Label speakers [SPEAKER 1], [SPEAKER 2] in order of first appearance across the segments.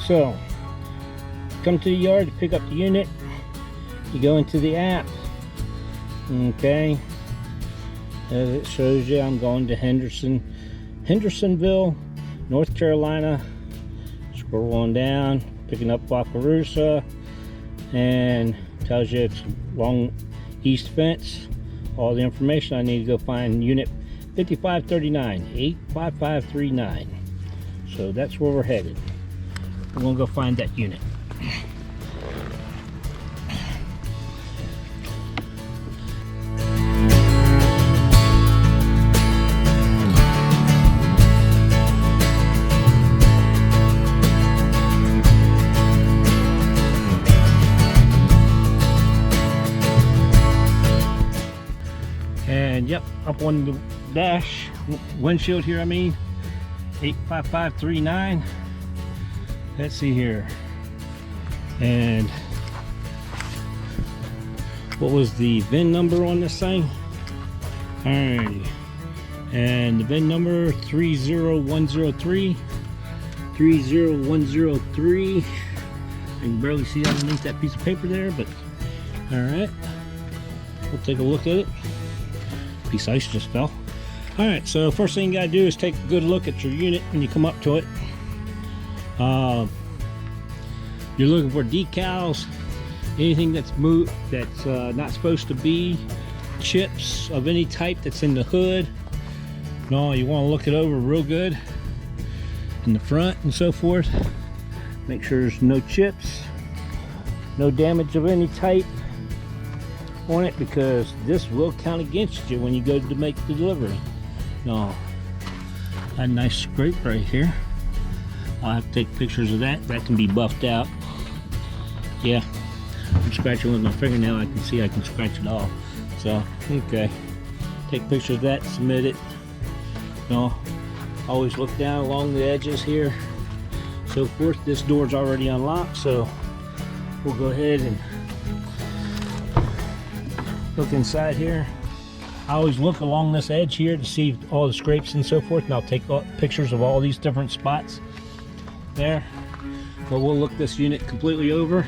[SPEAKER 1] So come to the yard to pick up the unit. You go into the app. Okay, as it shows you, I'm going to Hendersonville, North Carolina. Scroll on down, picking up Wakarusa, and tells you it's along east fence. All the information I need to go find unit 5539, 85539. So that's where we're headed. We're gonna go find that unit. And yep, up on the dash windshield here, I mean 85539. Let's see here. And what was the VIN number on this thing? Alrighty, and the VIN number 30103. 30103. I can barely see underneath that piece of paper there, but all right, we'll take a look at it. Piece of ice just fell. All right, so first thing you gotta do is take a good look at your unit when you come up to it. You're looking for decals, anything that's moved that's not supposed to be, chips of any type that's in the hood. No, you want to look it over real good in the front and so forth. Make sure there's no chips, no damage of any type on it, because this will count against you when you go to make the delivery. No, a nice scrape right here. I'll have to take pictures of that. That can be buffed out. Yeah, I'm scratching with my fingernail. I can see I can scratch it off. So okay, take pictures of that, submit it. No, always look down along the edges here, so forth. This door's already unlocked, so we'll go ahead and look inside here. I always look along this edge here to see all the scrapes and so forth, and I'll take pictures of all these different spots there. But we'll look this unit completely over.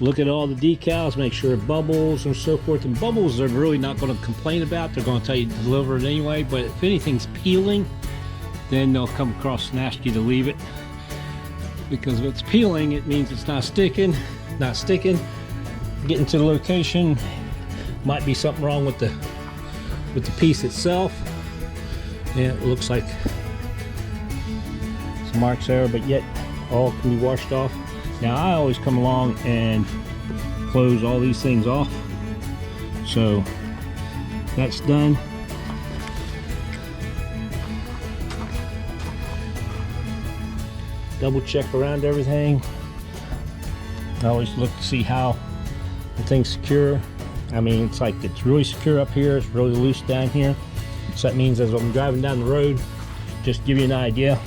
[SPEAKER 1] Look at all the decals, make sure it bubbles and so forth. And bubbles they're really not going to complain about. They're going to tell you to deliver it anyway. But if anything's peeling, then they'll come across and ask you to leave it. Because if it's peeling, it means it's not sticking. Not sticking. Getting to the location, might be something wrong with the piece itself. Yeah, it looks like some marks there, but yet all can be washed off. Now I always come along and close all these things off, so that's done. Double check around everything. I always look to see how the thing's secure. I mean, it's like it's really secure up here, it's really loose down here. So that means as I'm driving down the road, just to give you an idea,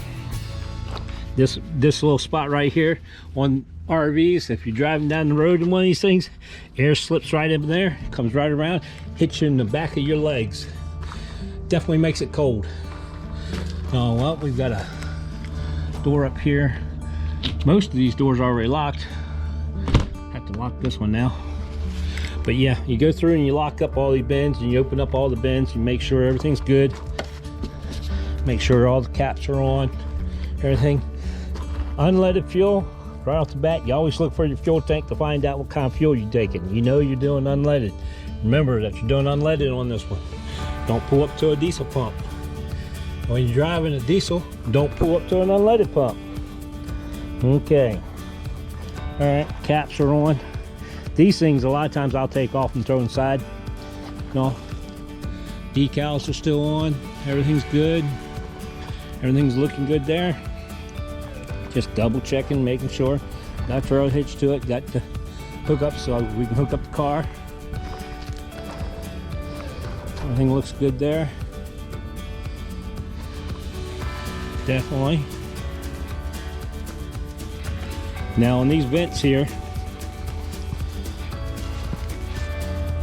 [SPEAKER 1] this little spot right here on RVs, if you're driving down the road in one of these things, air slips right in there, comes right around, hits you in the back of your legs. Definitely makes it cold. Oh well, we've got a door up here. Most of these doors are already locked. Have to lock this one now. But yeah, you go through and you lock up all the bins, and you open up all the bins, you make sure everything's good. Make sure all the caps are on, everything. Unleaded fuel, right off the bat, you always look for your fuel tank to find out what kind of fuel you're taking. You know you're doing unleaded. Remember that you're doing unleaded on this one. Don't pull up to a diesel pump. When you're driving a diesel, don't pull up to an unleaded pump. Okay. All right, caps are on. These things, a lot of times I'll take off and throw inside. No, decals are still on. Everything's good. Everything's looking good there. Just double checking, making sure. Got trail hitch to it. Got the hook up so we can hook up the car. Everything looks good there. Definitely. Now on these vents here,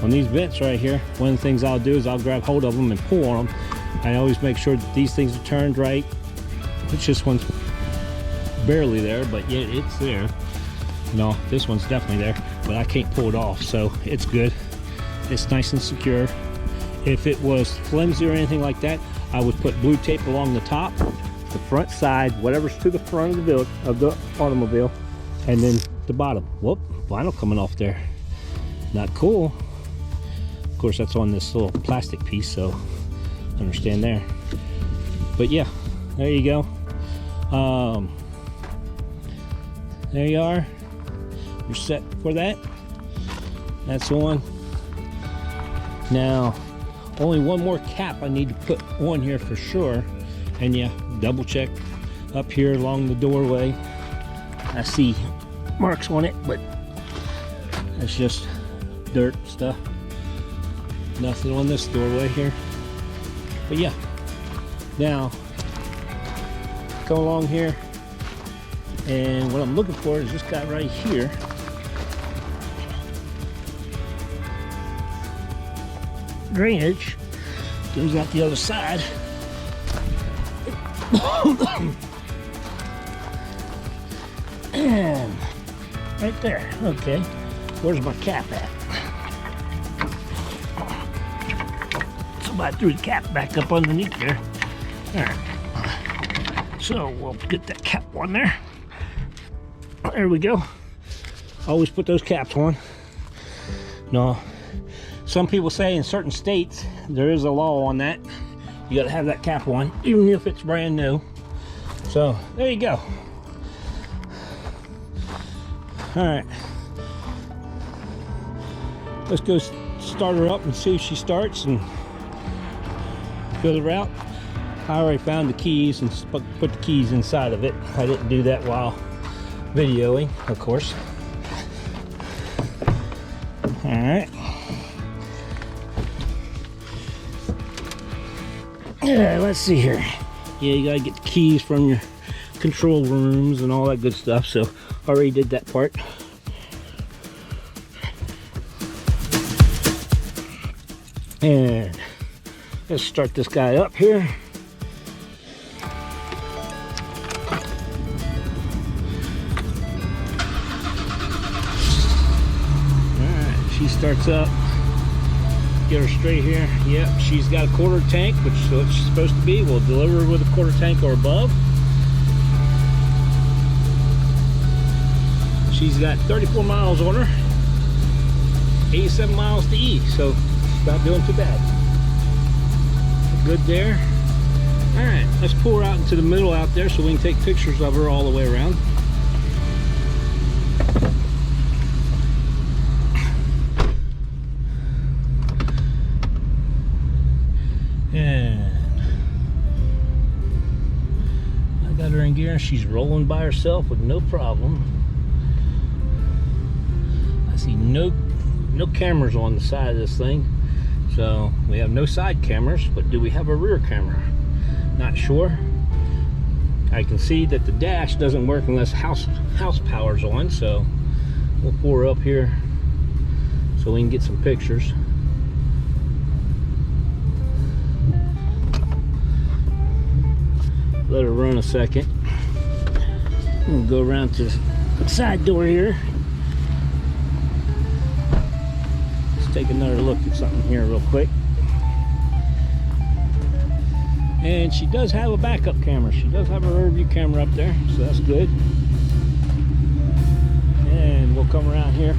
[SPEAKER 1] on these vents right here, one of the things I'll do is I'll grab hold of them and pull on them. I always make sure that these things are turned right, Which this one's barely there, but yet it's there. No, this one's definitely there, but I can't pull it off, so it's good. It's nice and secure. If it was flimsy or anything like that, I would put blue tape along the top, the front side, whatever's to the front of the automobile, and then the bottom. Whoop, vinyl coming off there. Not cool. Of course, that's on this little plastic piece, so understand there. But yeah, there you go. There you are. You're set for that. That's on. Now, only one more cap I need to put on here for sure. And yeah, double check up here along the doorway. I see marks on it, but that's just dirt stuff. Nothing on this doorway here. But yeah, now go along here, and what I'm looking for is this guy right here. Drainage goes out the other side. And right there. Okay, where's my cap at? Somebody threw the cap back up underneath there. All right, so we'll get that cap on there. There we go. Always put those caps on. No, some people say in certain states there is a law on that. You got to have that cap on, even if it's brand new. So there you go. All right, let's go start her up and see if she starts and fill the route. I already found the keys and put the keys inside of it. I didn't do that while videoing, of course. All right. Yeah, let's see here. Yeah, you gotta get the keys from your control rooms and all that good stuff. So already did that part. And let's start this guy up here. Alright, she starts up. Get her straight here. Yep, she's got a quarter tank, which is what she's supposed to be. We'll deliver her with a quarter tank or above. She's got 34 miles on her, 87 miles to E, so she's not doing too bad. Good there. All right, let's pull her out into the middle out there so we can take pictures of her all the way around. And I got her in gear and she's rolling by herself with no problem. I see no cameras on the side of this thing. So we have no side cameras, but do we have a rear camera? Not sure. I can see that the dash doesn't work unless house power's on, so we'll pull her up here so we can get some pictures. Let her run a second. We'll go around to the side door here. Let's take another look at something here real quick. And she does have a backup camera. She does have a rear view camera up there, so that's good. And we'll come around here,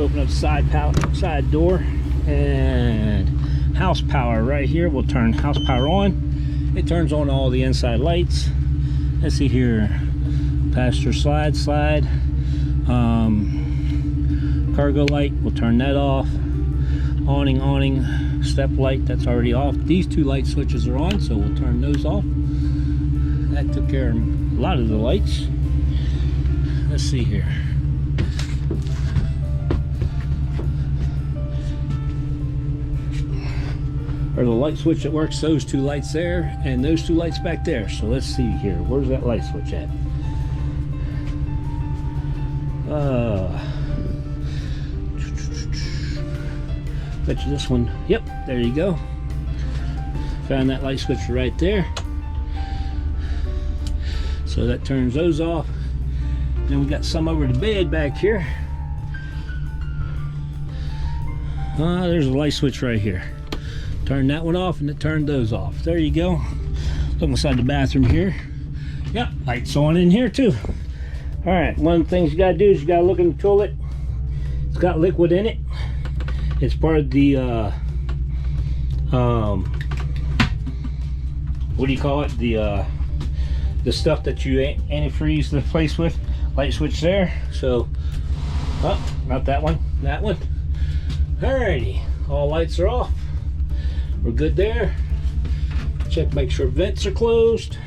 [SPEAKER 1] open up the side door, and house power right here. We'll turn house power on. It turns on all the inside lights. Let's see here. Passenger slide. Cargo light, we'll turn that off. Awning, step light, that's already off. These two light switches are on, so we'll turn those off. That took care of a lot of the lights. Let's see here. Or the light switch that works, those two lights there and those two lights back there. So let's see here. Where's that light switch at? Bet you this one. Yep, there you go. Found that light switch right there. So that turns those off. Then we got some over the bed back here. There's a light switch right here. Turn that one off and it turned those off. There you go. Look inside the bathroom here. Yep, lights on in here too. All right, one of the things you gotta do is you gotta look in the toilet. It's got liquid in it. It's part of the what do you call it? The stuff that you antifreeze the place with. Light switch there. So, oh, not that one. That one. Alrighty, all lights are off. We're good there. Check, make sure vents are closed.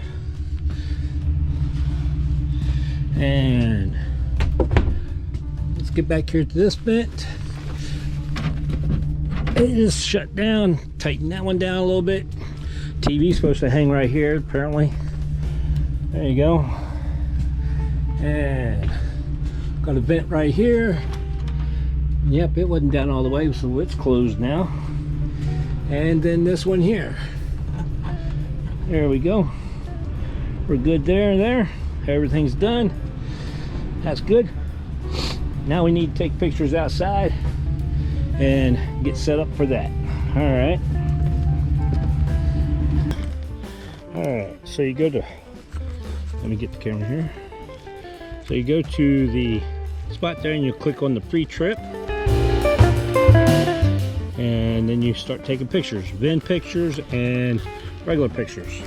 [SPEAKER 1] And let's get back here to this vent. It is shut down. Tighten that one down a little bit. TV's supposed to hang right here, apparently. There you go. And got a vent right here. Yep, it wasn't down all the way, so it's closed now. And then this one here. There we go. We're good there. Everything's done. That's good. Now we need to take pictures outside and get set up for that. Alright, so you go to, let me get the camera here. So you go to the spot there and you click on the pre-trip. And then you start taking pictures, VIN pictures and regular pictures.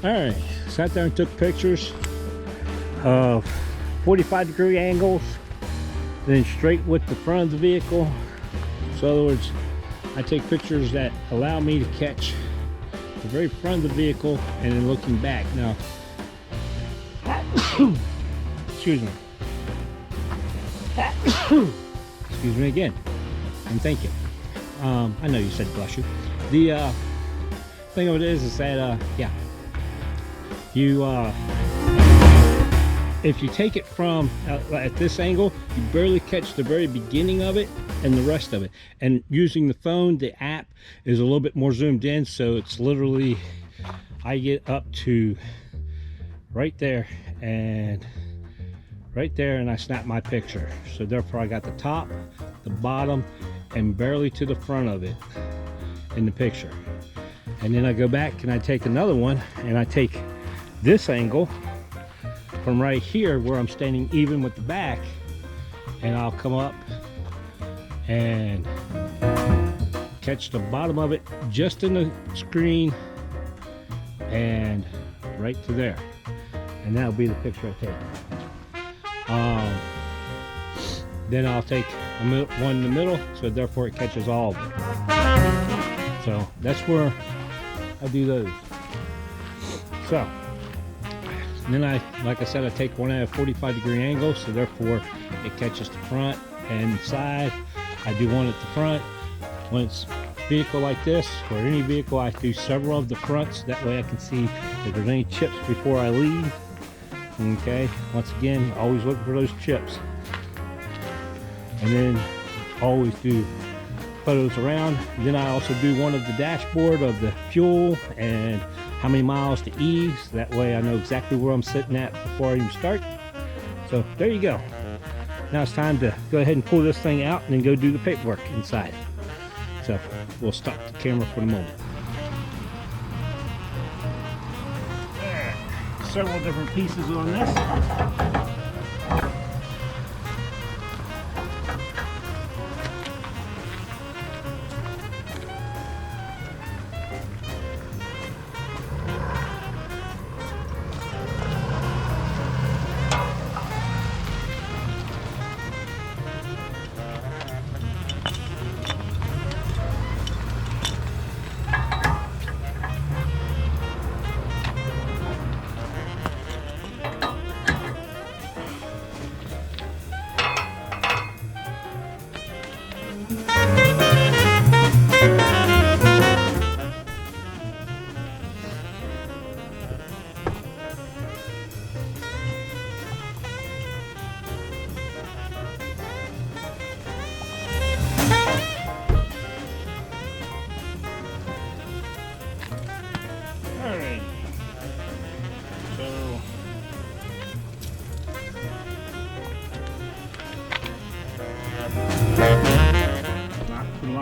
[SPEAKER 1] Alright, sat there and took pictures of 45-degree angles, then straight with the front of the vehicle. So in other words, I take pictures that allow me to catch the very front of the vehicle and then looking back. Now, excuse me. Excuse me again. And thank you. I know you said bless you. The thing of it is that, yeah. You if you take it from at this angle, you barely catch the very beginning of it and the rest of it. And using the phone, the app is a little bit more zoomed in, so it's literally, I get up to right there and I snap my picture. So therefore I got the top, the bottom, and barely to the front of it in the picture. And then I go back and I take another one and I take this angle from right here where I'm standing even with the back, and I'll come up and catch the bottom of it just in the screen and right to there, and that'll be the picture I take. Then I'll take one in the middle, so therefore it catches all of it. So that's where I do those. So and then like I said, I take one at a 45-degree angle, so therefore it catches the front and side. I do one at the front. When it's a vehicle like this, or any vehicle, I do several of the fronts. That way I can see if there's any chips before I leave. Okay, once again, always look for those chips. And then always do photos around. Then I also do one of the dashboard of the fuel and how many miles to ease. That way I know exactly where I'm sitting at before I even start. So there you go. Now it's time to go ahead and pull this thing out and then go do the paperwork inside. So we'll stop the camera for the moment. Several different pieces on this.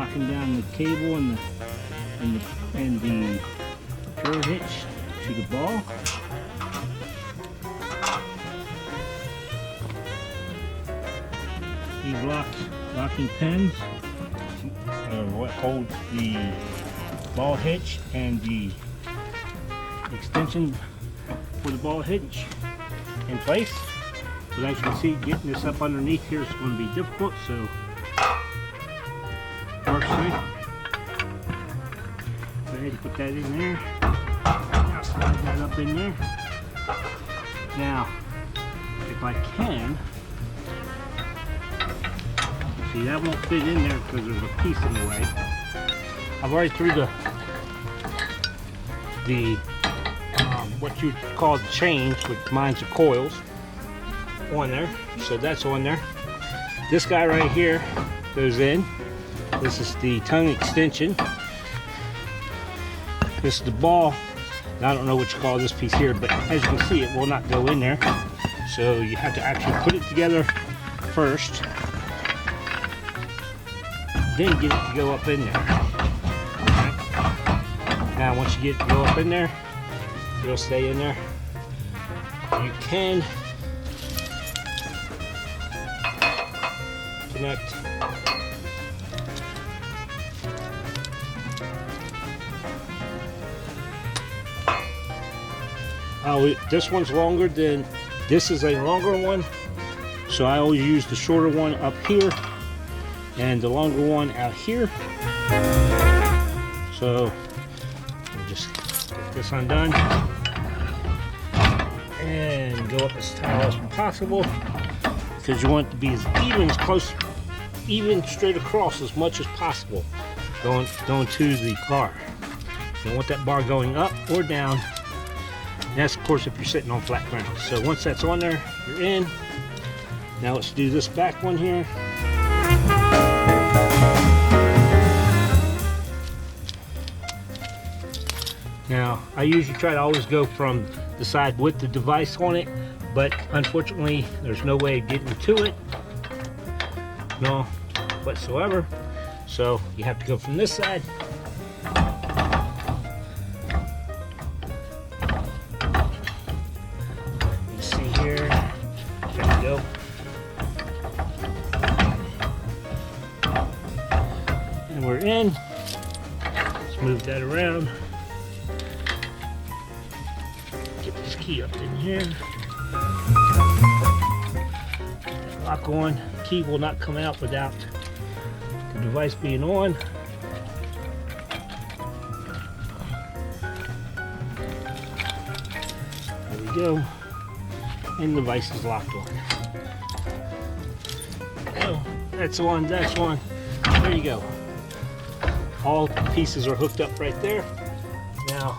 [SPEAKER 1] locking down the cable and the throw hitch to the ball. These locking pins what holds the ball hitch and the extension for the ball hitch in place. But as you can see, getting this up underneath here is going to be difficult, so firstly, go ahead and put that in there. Now slide that up in there. Now, if I can, see, that won't fit in there because there's a piece in the way. I've already threw the what you call the chains, which mine's the coils, on there. So that's on there. This guy right here goes in. This is the tongue extension. This is the ball. I don't know what you call this piece here, but as you can see, it will not go in there. So you have to actually put it together first, then get it to go up in there. Okay. Now once you get it to go up in there, it'll stay in there. You can connect this one's longer than this, is a longer one, so I always use the shorter one up here and the longer one out here. So we'll just get this undone and go up as tall as possible, because you want it to be as even straight across as much as possible going to the bar. You don't want that bar going up or down. And that's of course if you're sitting on flat ground. So once that's on there, you're in. Now let's do this back one here. Now I usually try to always go from the side with the device on it, but unfortunately there's no way of getting to it, no whatsoever. So you have to go from this side. You see here, there we go. And we're in. Let's move that around. Get this key up in here. Lock on. The key will not come out without the device being on. There we go. And the device is locked on. Oh, that's on, that's on. There you go. All pieces are hooked up right there. Now,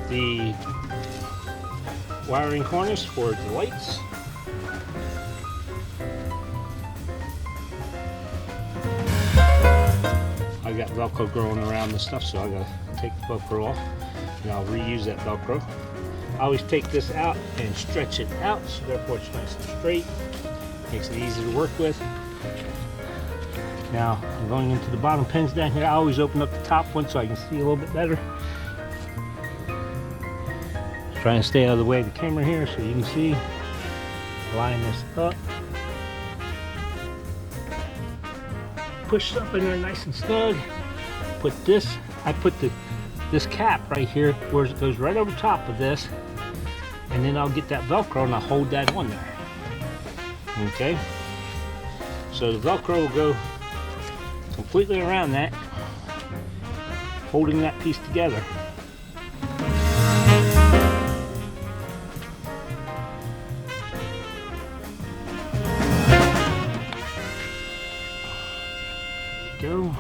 [SPEAKER 1] the wiring harness for the lights. I got Velcro growing around this stuff, so I gotta take the Velcro off and I'll reuse that Velcro. I always take this out and stretch it out, so therefore it's nice and straight. Makes it easy to work with. Now I'm going into the bottom pins down here. I always open up the top one so I can see a little bit better. Just trying to stay out of the way of the camera here so you can see. Line this up. Push up in there nice and snug. Put this, I put this cap right here where it goes right over top of this, and then I'll get that Velcro and I'll hold that on there. Okay, so the Velcro will go completely around that, holding that piece together. Go.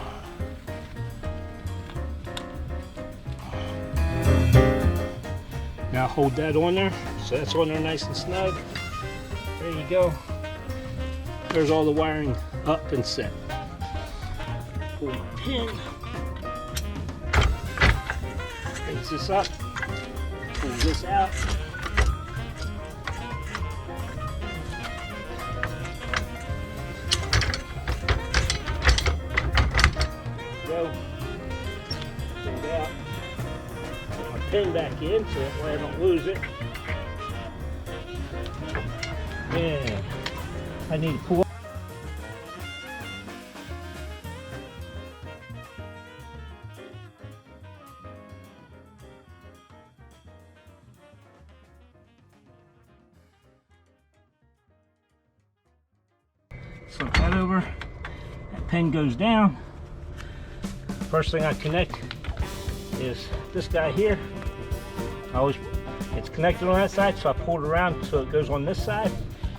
[SPEAKER 1] Now hold that on there, so that's on there nice and snug. There you go. There's all the wiring up and set. Pull my pin, raise this up, pull this out. go. Take it out. Put my pin back in so that way I don't lose it. And I need to pull. Flip that over. That pin goes down. First thing I connect is this guy here. It's connected on that side, so I pull it around so it goes on this side,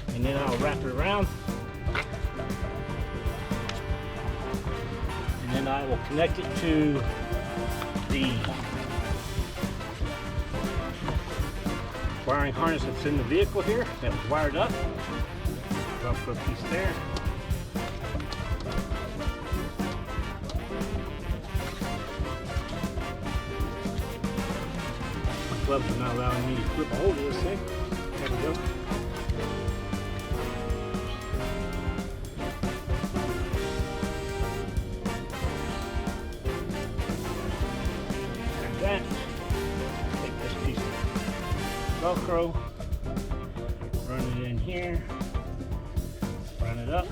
[SPEAKER 1] and then I'll wrap it around. And then I will connect it to the wiring harness that's in the vehicle here that was wired up. Velcro piece there. My gloves are not allowing me to grip a hold of this thing. There we go. And that, take this piece of Velcro, run it in here. Run it up,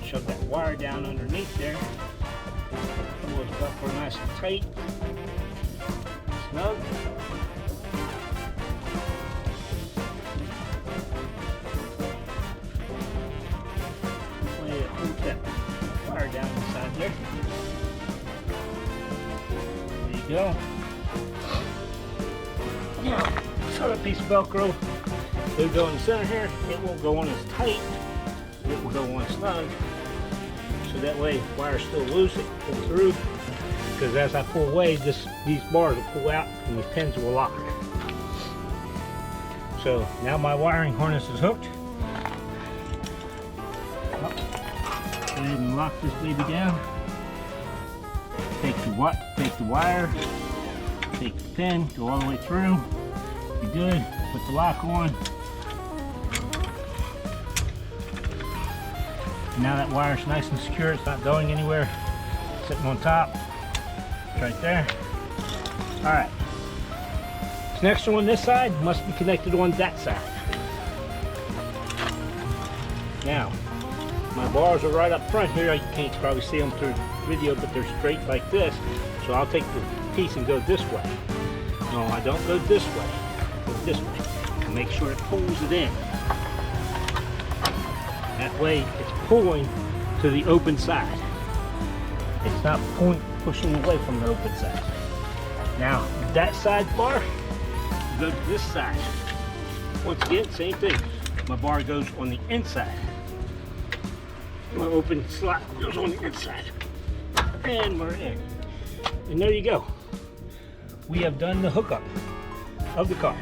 [SPEAKER 1] shove that wire down underneath there, pull this Velcro nice and tight, snug. Hold that wire down inside there. There you go. Now, so that piece of Velcro, it'll go in the center here. It won't go on as tight. It will go on snug, so that way wire's still loose, it can pull through, because as I pull away, these bars will pull out and these pins will lock. So now my wiring harness is hooked. Go ahead and lock this baby down. Take the wire, take the pin, go all the way through. You're good. Put the lock on. Now that wire's nice and secure, it's not going anywhere. Sitting on top. It's right there. Alright. This next one on this side must be connected on that side. Now, my bars are right up front here. You can't probably see them through video, but they're straight like this. So I'll take the piece and go this way. No, I don't go this way. I go this way. And make sure it pulls it in. That way it's pulling to the open side. It's not pushing away from the open side. Now, that side bar, go to this side. Once again, same thing. My bar goes on the inside. My open slot goes on the inside. And we're in. And there you go. We have done the hookup of the car.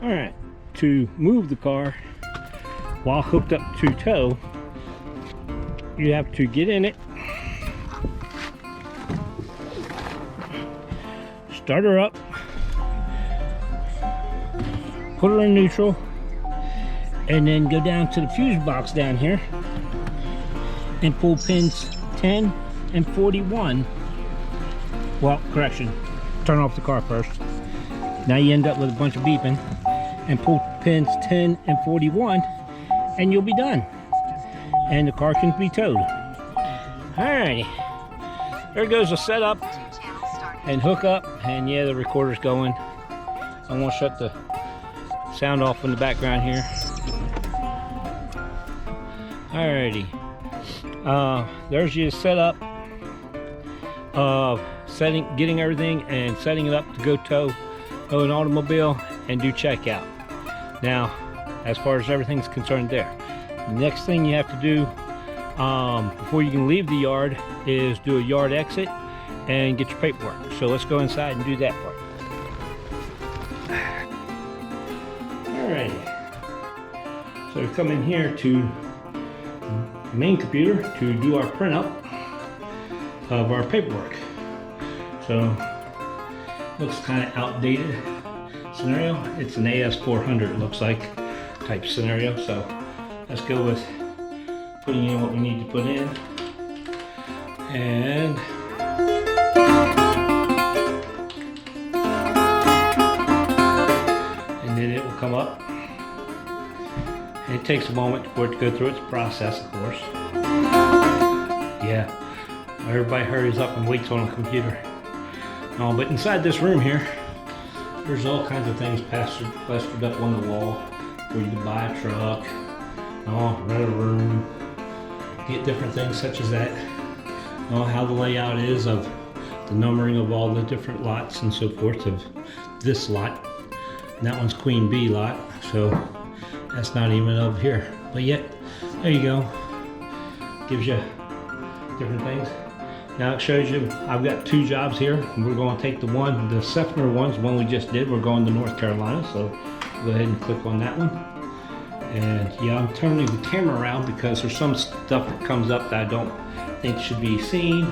[SPEAKER 1] Alright, to move the car while hooked up to tow, you have to get in it, start her up, put her in neutral, and then go down to the fuse box down here and pull pins 10 and 41. Well, correction, turn off the car first. Now you end up with a bunch of beeping, and pull pins 10 and 41 and you'll be done. And the car can be towed. Alrighty. There goes the setup and hook up, and yeah, the recorder's going. I'm gonna shut the sound off in the background here. Alrighty. There's your setup of getting everything and setting it up to go tow an automobile and do checkout. Now, as far as everything's concerned there, the next thing you have to do before you can leave the yard is do a yard exit and get your paperwork. So let's go inside and do that part. Alrighty. So we come in here to the main computer to do our printout of our paperwork. So looks kind of outdated scenario. It's an AS400, it looks like, type scenario. So let's go with putting in what we need to put in, and then it will come up. And it takes a moment for it to go through its process, of course. Yeah, everybody hurries up and waits on a computer. But inside this room here, there's all kinds of things plastered up on the wall for you to buy a truck, rent a room, get different things such as that. How the layout is of the numbering of all the different lots and so forth of this lot. And that one's Queen Bee lot, so that's not even over here. But yet, there you go. Gives you different things. Now it shows you I've got 2 jobs here. We're going to take the Seffner one's one we just did. We're going to North Carolina, so go ahead and click on that one. And yeah, I'm turning the camera around because there's some stuff that comes up that I don't think should be seen.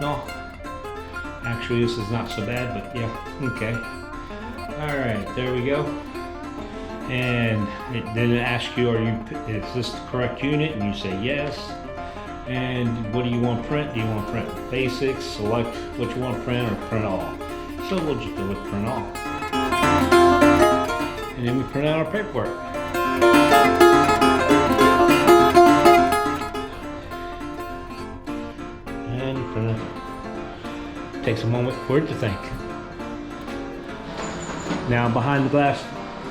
[SPEAKER 1] No, actually this is not so bad, but yeah, okay. Alright, there we go. And then it asks you, is this the correct unit? And you say yes. And what do you want to print? Do you want to print basics? Select what you want to print, or print all. So we'll just go with print all. And then we print out our paperwork. And print it. Takes a moment for it to think. Now behind the glass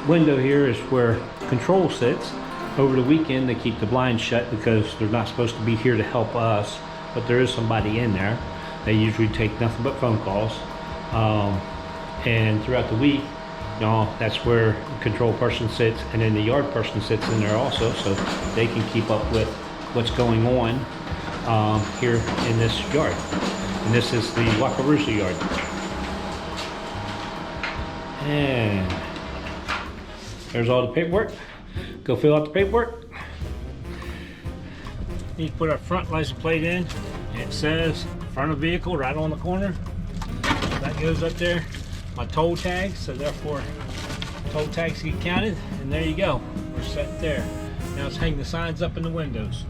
[SPEAKER 1] window here is where control sits. Over the weekend they keep the blinds shut because they're not supposed to be here to help us, but there is somebody in there. They usually take nothing but phone calls. And throughout the week, that's where the control person sits, and then the yard person sits in there also, so they can keep up with what's going on here in this yard. And this is the Wakarusa yard. And there's all the paperwork. Go fill out the paperwork. Need to put our front license plate in. It says front of vehicle right on the corner. That goes up there. My toll tag, so therefore toll tags get counted, and there you go. We're set there. Now let's hang the signs up in the windows.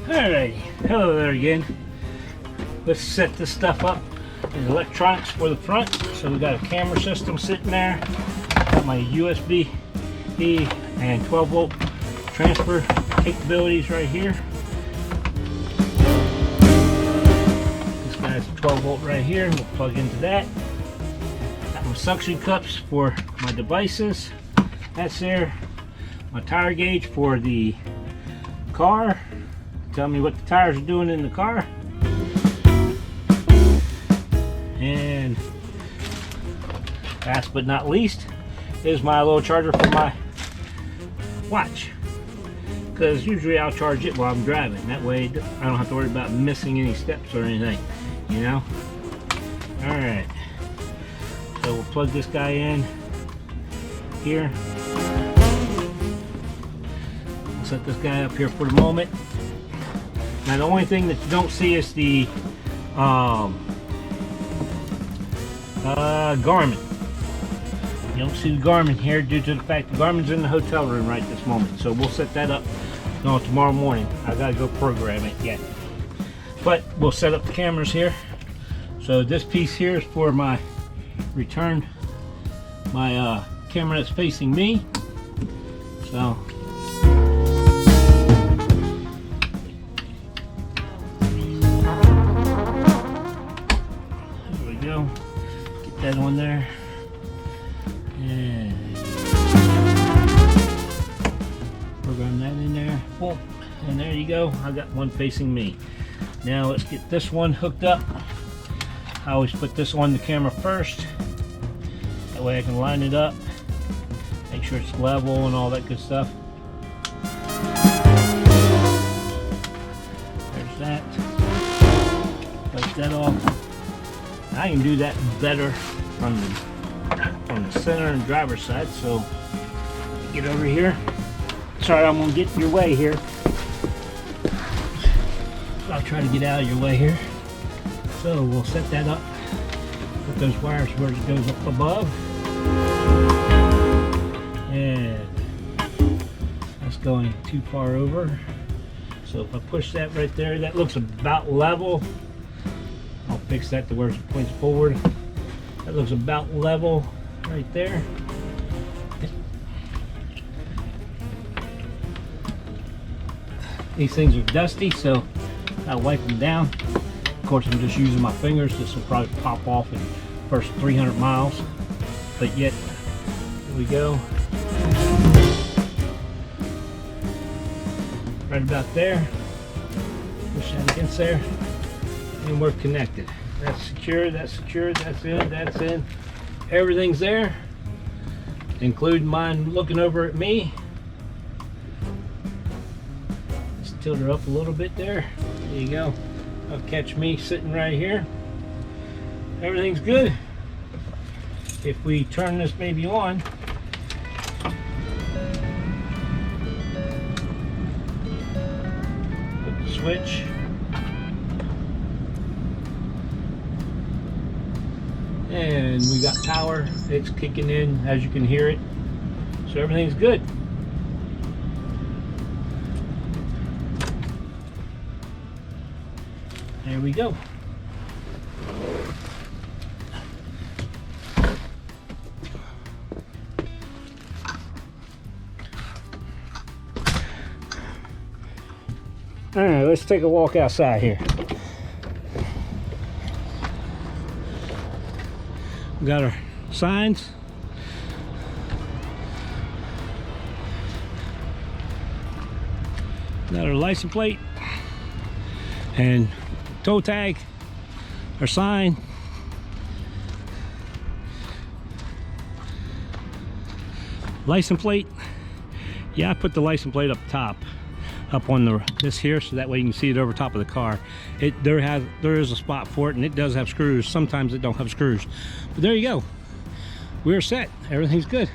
[SPEAKER 1] Alrighty, hello there again. Let's set this stuff up in electronics for the front. So we got a camera system sitting there. Got my USB and 12 volt transfer capabilities right here. This guy's a 12 volt right here. We'll plug into that. Got my suction cups for my devices. That's there. My tire gauge for the car. Tell me what the tires are doing in the car. And last but not least is my little charger for my watch, because usually I'll charge it while I'm driving. That way I don't have to worry about missing any steps or anything, you know. Alright, So we'll plug this guy in here. We'll set this guy up here for the moment. Now the only thing that you don't see is the Garmin. You don't see the Garmin here due to the fact the Garmin's in the hotel room right this moment. So we'll set that up tomorrow morning. I gotta go program it yet. But we'll set up the cameras here. So this piece here is for my return, my camera that's facing me. So there we go. Get that on there. And program that in there. Boom. And there you go. I got one facing me. Now let's get this one hooked up. I always put this on the camera first. That way I can line it up. Make sure it's level and all that good stuff. There's that. Place that off. I can do that better on the center and driver's side. So get over here. Sorry, I'm gonna get in your way here. I'll try to get out of your way here. So we'll set that up. Put those wires where it goes up above. And that's going too far over. So if I push that right there, that looks about level. I'll fix that to where it points forward. That looks about level right there. These things are dusty, so I'll wipe them down. Of course, I'm just using my fingers. This will probably pop off in the first 300 miles. But yet, here we go. Right about there. Push that against there. And we're connected. That's secure, that's secure, that's in, that's in. Everything's there, including mine looking over at me. Just tilt her up a little bit there. There you go. That'll catch me sitting right here. Everything's good. If we turn this baby on, put the switch. And we got power. It's kicking in, as you can hear it. So everything's good. There we go. All right, let's take a walk outside here. We got our signs. Got our license plate and tow tag, our sign. License plate. Yeah, I put the license plate up top, up on this here, so that way you can see it over top of the car. There is a spot for it, and it does have screws. Sometimes it don't have screws, but there you go. We're set. Everything's good.